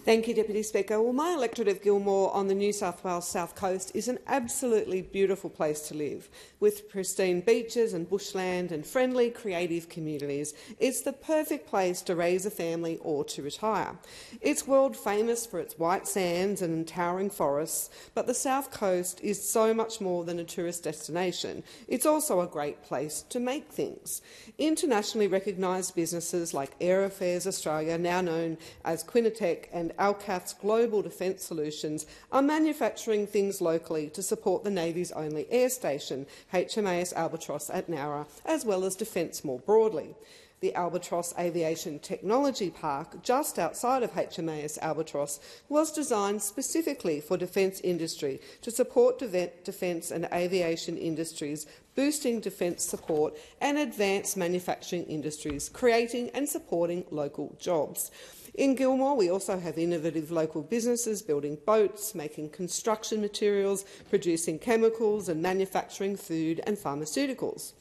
Thank you, Deputy Speaker. Well, my electorate of Gilmore on the New South Wales South Coast is an absolutely beautiful place to live, with pristine beaches and bushland and friendly, creative communities. It's the perfect place to raise a family or to retire. It's world famous for its white sands and towering forests, but the South Coast is so much more than a tourist destination. It's also a great place to make things. Internationally recognised businesses like Aerofares Australia, now known as Quinitec, and Alcath's Global Defence Solutions are manufacturing things locally to support the Navy's only air station, HMAS Albatross at Nowra, as well as defence more broadly. The Albatross Aviation Technology Park, just outside of HMAS Albatross, was designed specifically for defence industry to support defence and aviation industries, boosting defence support and advanced manufacturing industries, creating and supporting local jobs. In Gilmore, we also have innovative local businesses building boats, making construction materials, producing chemicals and manufacturing food and pharmaceuticals.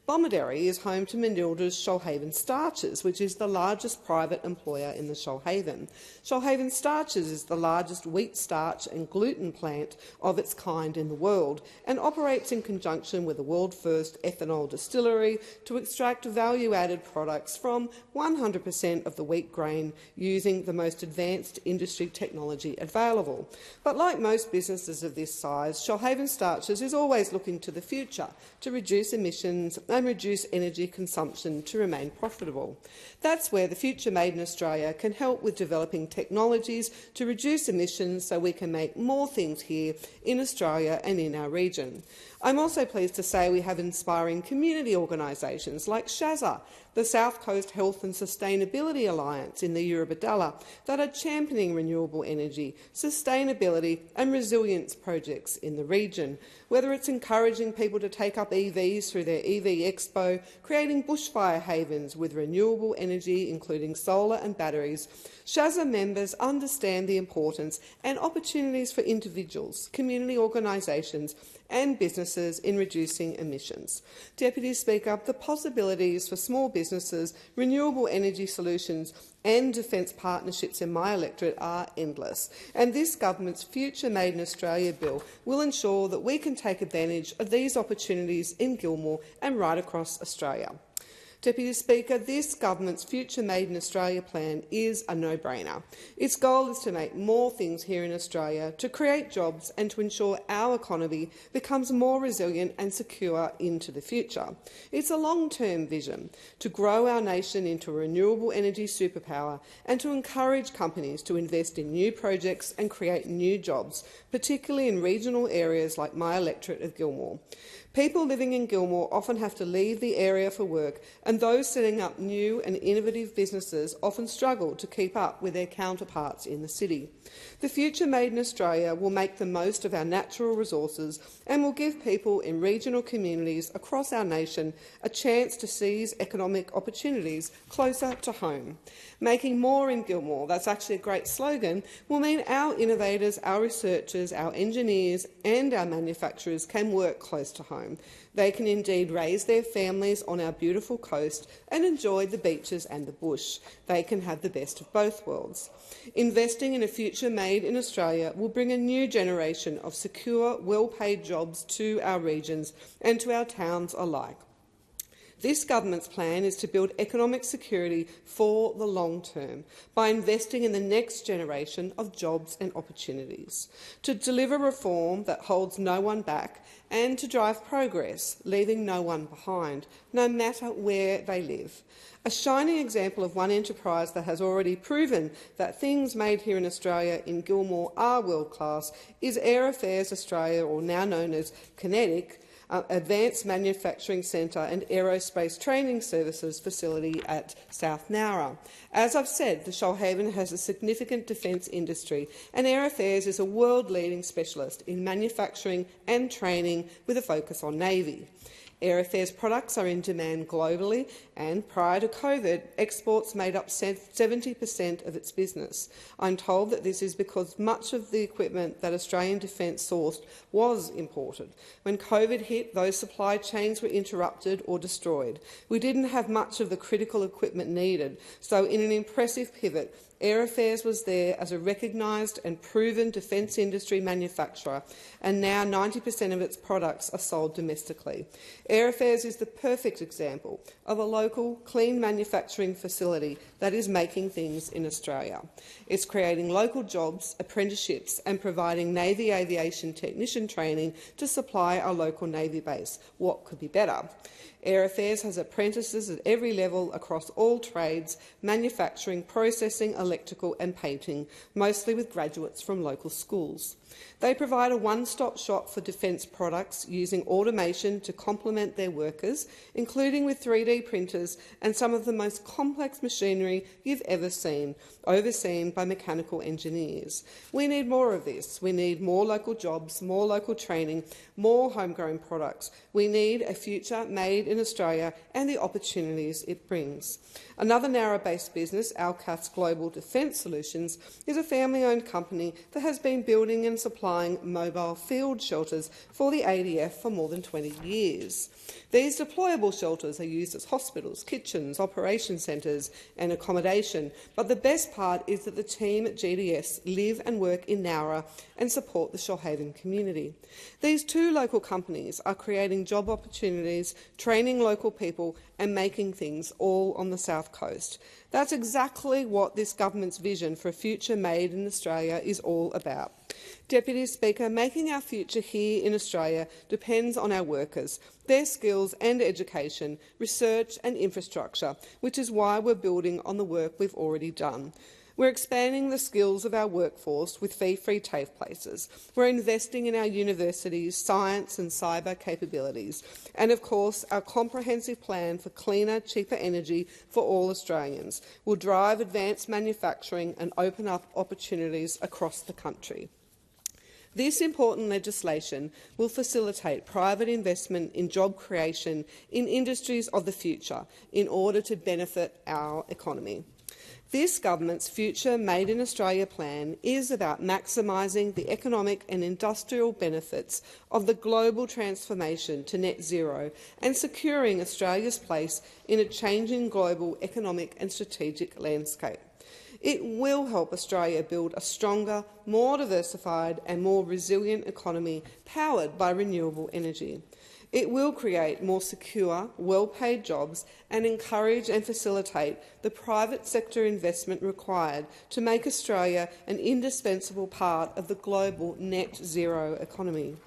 Bomaderry is home to Manilda's Shoalhaven Starches, which is the largest private employer in the Shoalhaven. Shoalhaven Starches is the largest wheat starch and gluten plant of its kind in the world and operates in conjunction with a world-first ethanol distillery to extract value-added products from 100% of the wheat grain using the most advanced industry technology available. But like most businesses of this size, Shoalhaven Starches is always looking to the future to reduce emissions and reduce energy consumption to remain profitable. That's where the Future Made in Australia can help with developing technologies to reduce emissions so we can make more things here in Australia and in our region. I'm also pleased to say we have inspiring community organisations like SHAZA, the South Coast Health and Sustainability Alliance in the Eurobodalla, that are championing renewable energy, sustainability and resilience projects in the region. Whether it's encouraging people to take up EVs through their EV Expo, creating bushfire havens with renewable energy including solar and batteries, SHAZA members understand the importance and opportunities for individuals, community organisations and businesses in reducing emissions. Deputy Speaker, the possibilities for small businesses, renewable energy solutions and defence partnerships in my electorate are endless, and this government's Future Made in Australia bill will ensure that we can take advantage of these opportunities in Gilmore and right across Australia. Deputy Speaker, this government's Future Made in Australia plan is a no-brainer. Its goal is to make more things here in Australia, to create jobs and to ensure our economy becomes more resilient and secure into the future. It's a long-term vision to grow our nation into a renewable energy superpower and to encourage companies to invest in new projects and create new jobs, particularly in regional areas like my electorate of Gilmore. People living in Gilmore often have to leave the area for work, and those setting up new and innovative businesses often struggle to keep up with their counterparts in the city. The Future Made in Australia will make the most of our natural resources and will give people in regional communities across our nation a chance to seize economic opportunities closer to home. Making more in Gilmore, that's actually a great slogan, will mean our innovators, our researchers, our engineers and our manufacturers can work close to home. They can indeed raise their families on our beautiful coast and enjoy the beaches and the bush. They can have the best of both worlds. Investing in a future made in Australia will bring a new generation of secure, well-paid jobs to our regions and to our towns alike. This government's plan is to build economic security for the long term by investing in the next generation of jobs and opportunities, to deliver reform that holds no one back and to drive progress, leaving no one behind, no matter where they live. A shining example of one enterprise that has already proven that things made here in Australia in Gilmore are world-class is Aerofares Australia, or now known as Kinetic, Advanced Manufacturing Centre and Aerospace Training Services facility at South Nowra. As I've said, the Shoalhaven has a significant defence industry, and Aerofares is a world-leading specialist in manufacturing and training with a focus on Navy. Aerofares products are in demand globally, and prior to COVID, exports made up 70% of its business. I'm told that this is because much of the equipment that Australian Defence sourced was imported. When COVID hit, those supply chains were interrupted or destroyed. We didn't have much of the critical equipment needed, so in an impressive pivot, Air Affairs was there as a recognised and proven defence industry manufacturer, and now 90% of its products are sold domestically. Air Affairs is the perfect example of a local, clean manufacturing facility that is making things in Australia. It's creating local jobs, apprenticeships and providing Navy aviation technician training to supply our local Navy base. What could be better? Air Affairs has apprentices at every level across all trades, manufacturing, processing, electrical and painting, mostly with graduates from local schools. They provide a one-stop shop for defence products using automation to complement their workers, including with 3D printers and some of the most complex machinery you've ever seen, overseen by mechanical engineers. We need more of this. We need more local jobs, more local training, more homegrown products. We need a future made in Australia and the opportunities it brings. Another Nowra-based business, Alcas Global Defence Solutions, is a family-owned company that has been building and supplying mobile field shelters for the ADF for more than 20 years. These deployable shelters are used as hospitals, kitchens, operation centres and accommodation, but the best part is that the team at GDS live and work in Nowra and support the Shoalhaven community. These two local companies are creating job opportunities, training local people and making things all on the South Coast. That's exactly what this government's vision for a future made in Australia is all about. Deputy Speaker, making our future here in Australia depends on our workers, their skills and education, research and infrastructure, which is why we're building on the work we've already done. We're expanding the skills of our workforce with fee-free TAFE places. We're investing in our universities' science and cyber capabilities. And, of course, our comprehensive plan for cleaner, cheaper energy for all Australians will drive advanced manufacturing and open up opportunities across the country. This important legislation will facilitate private investment in job creation in industries of the future in order to benefit our economy. This government's Future Made in Australia plan is about maximising the economic and industrial benefits of the global transformation to net zero and securing Australia's place in a changing global economic and strategic landscape. It will help Australia build a stronger, more diversified and more resilient economy powered by renewable energy. It will create more secure, well-paid jobs and encourage and facilitate the private sector investment required to make Australia an indispensable part of the global net zero economy.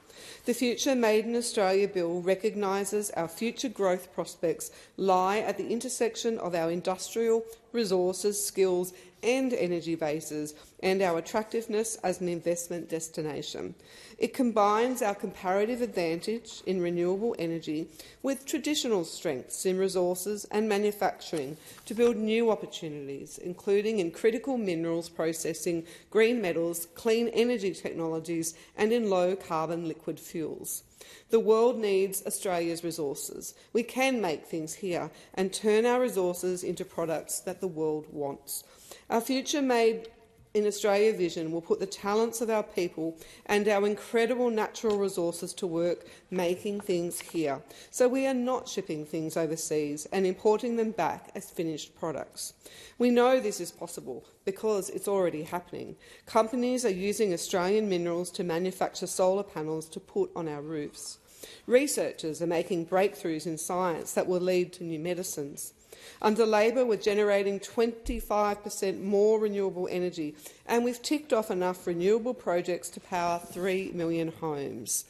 The Future Made in Australia bill recognises our future growth prospects lie at the intersection of our industrial, resources, skills and energy bases and our attractiveness as an investment destination. It combines our comparative advantage in renewable energy with traditional strengths in resources and manufacturing to build new opportunities, including in critical minerals processing, green metals, clean energy technologies and in low-carbon liquid fuels. The world needs Australia's resources. We can make things here and turn our resources into products that the world wants. Our Future Made in Australia vision will put the talents of our people and our incredible natural resources to work making things here, so we are not shipping things overseas and importing them back as finished products. We know this is possible because it's already happening. Companies are using Australian minerals to manufacture solar panels to put on our roofs. Researchers are making breakthroughs in science that will lead to new medicines. Under Labor, we're generating 25% more renewable energy, and we've ticked off enough renewable projects to power 3 million homes.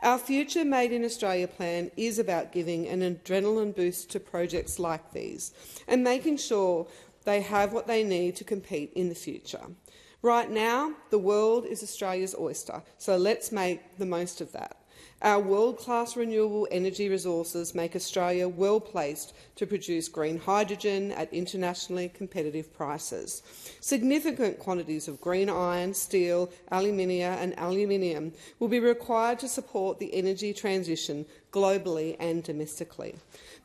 Our Future Made in Australia plan is about giving an adrenaline boost to projects like these and making sure they have what they need to compete in the future. Right now, the world is Australia's oyster, so let's make the most of that. Our world-class renewable energy resources make Australia well-placed to produce green hydrogen at internationally competitive prices. Significant quantities of green iron, steel, aluminium will be required to support the energy transition globally and domestically.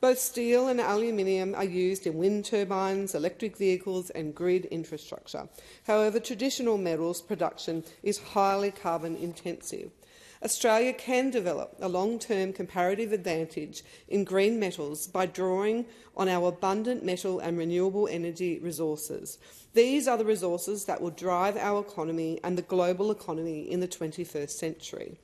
Both steel and aluminium are used in wind turbines, electric vehicles and grid infrastructure. However, traditional metals production is highly carbon intensive. Australia can develop a long-term comparative advantage in green metals by drawing on our abundant metal and renewable energy resources. These are the resources that will drive our economy and the global economy in the 21st century.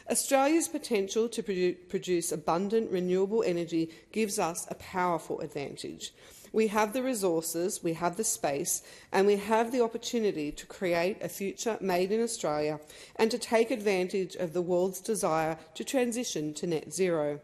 Australia's potential to produce abundant renewable energy gives us a powerful advantage. We have the resources, we have the space, and we have the opportunity to create a future made in Australia and to take advantage of the world's desire to transition to net zero.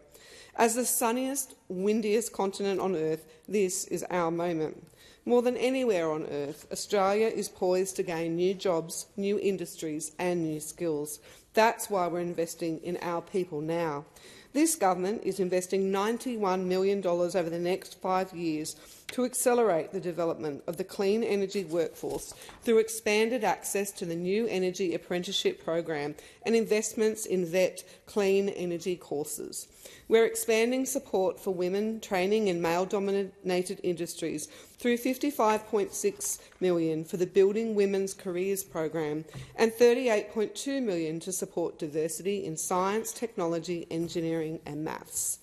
As the sunniest, windiest continent on Earth, this is our moment. More than anywhere on Earth, Australia is poised to gain new jobs, new industries and new skills. That's why we're investing in our people now. This government is investing $91 million over the next 5 years to accelerate the development of the clean energy workforce through expanded access to the new energy apprenticeship program and investments in VET clean energy courses. We're expanding support for women training in male-dominated industries through $55.6 million for the Building Women's Careers program and $38.2 million to support diversity in science, technology, engineering and maths.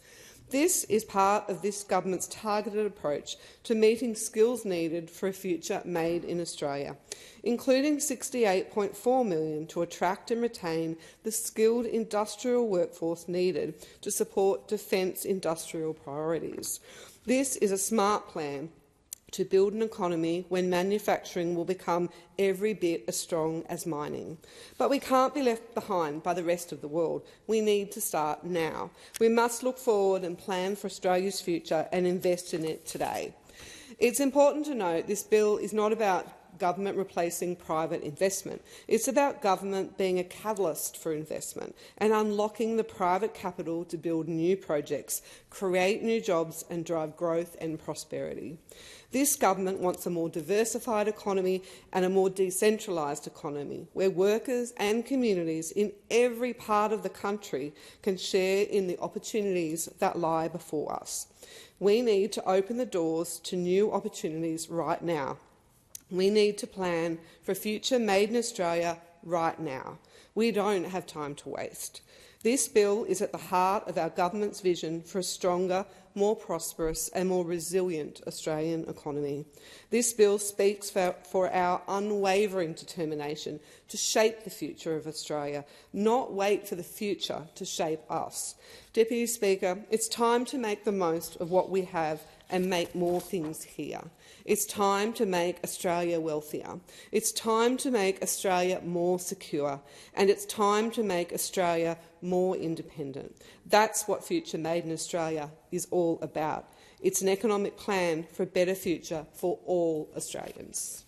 This is part of this government's targeted approach to meeting skills needed for a future made in Australia, including $68.4 million to attract and retain the skilled industrial workforce needed to support defence industrial priorities. This is a smart plan to build an economy when manufacturing will become every bit as strong as mining. But we can't be left behind by the rest of the world. We need to start now. We must look forward and plan for Australia's future and invest in it today. It's important to note this bill is not about government replacing private investment. It's about government being a catalyst for investment and unlocking the private capital to build new projects, create new jobs and drive growth and prosperity. This government wants a more diversified economy and a more decentralised economy, where workers and communities in every part of the country can share in the opportunities that lie before us. We need to open the doors to new opportunities right now. We need to plan for a future made in Australia right now. We don't have time to waste. This bill is at the heart of our government's vision for a stronger, more prosperous and more resilient Australian economy. This bill speaks for our unwavering determination to shape the future of Australia, not wait for the future to shape us. Deputy Speaker, it's time to make the most of what we have and make more things here. It's time to make Australia wealthier. It's time to make Australia more secure. And it's time to make Australia more independent. That's what Future Made in Australia is all about. It's an economic plan for a better future for all Australians.